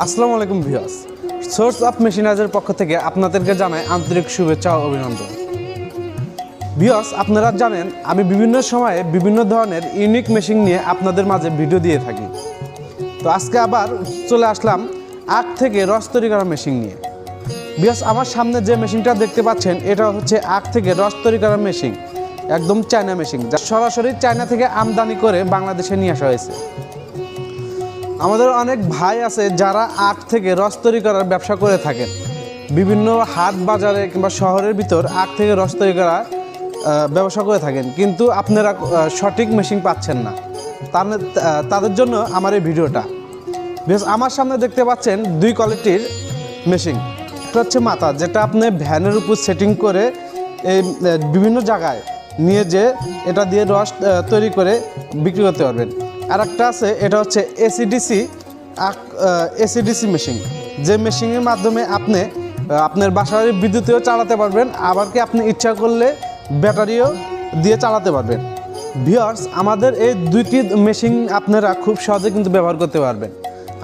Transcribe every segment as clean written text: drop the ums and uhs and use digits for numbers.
আসসালামু আলাইকুম viewers, source of মেশিনাইজের পক্ষ থেকে আপনাদেরকে জানাই আন্তরিক শুভেচ্ছা ও অভিনন্দন। ভিউয়ার্স, আপনারা জানেন আমি বিভিন্ন সময়ে বিভিন্ন ধরনের ইউনিক মেশিন নিয়ে আপনাদের মাঝে ভিডিও দিয়ে থাকি। তো আজকে আবার চলে আসলাম আখ থেকে রস তৈরি করা মেশিন নিয়ে। ভিউয়ার্স, আমার সামনে যে মেশিনটা দেখতে পাচ্ছেন এটা হচ্ছে আখ থেকে রস তৈরি করা মেশিন, একদম চায়না মেশিন, যা সরাসরি চায়না থেকে আমদানি করে বাংলাদেশে নিয়ে আসা হয়েছে। আমাদের অনেক ভাই আছে যারা আখ থেকে রস তৈরি করার ব্যবসা করে থাকেন, বিভিন্ন হাট বাজারে কিংবা শহরের ভিতর আখ থেকে রস তৈরি করা ব্যবসা করে থাকেন, কিন্তু আপনারা সঠিক মেশিন পাচ্ছেন না। তাদের জন্য আমার এই ভিডিওটা। বেশ, আমার সামনে দেখতে পাচ্ছেন দুই কোয়ালিটির মেশিন। একটা হচ্ছে মাথা, যেটা আপনি ভ্যানের উপর সেটিং করে এই বিভিন্ন জায়গায় নিয়ে যে এটা দিয়ে রস তৈরি করে বিক্রি করতে পারবেন। আর একটা আছে, এটা হচ্ছে এসিডিসি মেশিন, যে মেশিনের মাধ্যমে আপনি আপনার বাসার বিদ্যুতেও চালাতে পারবেন, আবার কি আপনি ইচ্ছা করলে ব্যাটারিও দিয়ে চালাতে পারবেন। ভিউয়ার্স, আমাদের এই দুইটি মেশিন আপনারা খুব সহজে কিন্তু ব্যবহার করতে পারবেন।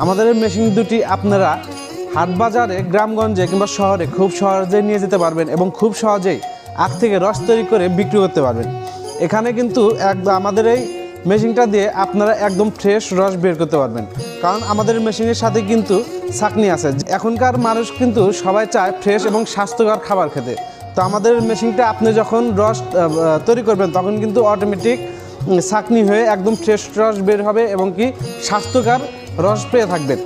আমাদের এই মেশিন দুটি আপনারা হাট বাজারে, গ্রামগঞ্জে কিংবা শহরে খুব সহজেই নিয়ে যেতে পারবেন এবং খুব সহজেই আখ থেকে রস তৈরি করে বিক্রি করতে পারবেন। এখানে কিন্তু আমাদের এই মেশিনটা দিয়ে আপনারা একদম ফ্রেশ রস বের করতে পারবেন, কারণ আমাদের মেশিনের সাথে কিন্তু ছাঁকনি আছে। এখনকার মানুষ কিন্তু সবাই চায় ফ্রেশ এবং স্বাস্থ্যকর খাবার খেতে। তো আমাদের মেশিনটা আপনি যখন রস তৈরি করবেন তখন কিন্তু অটোমেটিক ছাঁকনি হয়ে একদম ফ্রেশ রস বের হবে এবং কি স্বাস্থ্যকর রস পেয়ে থাকবেন।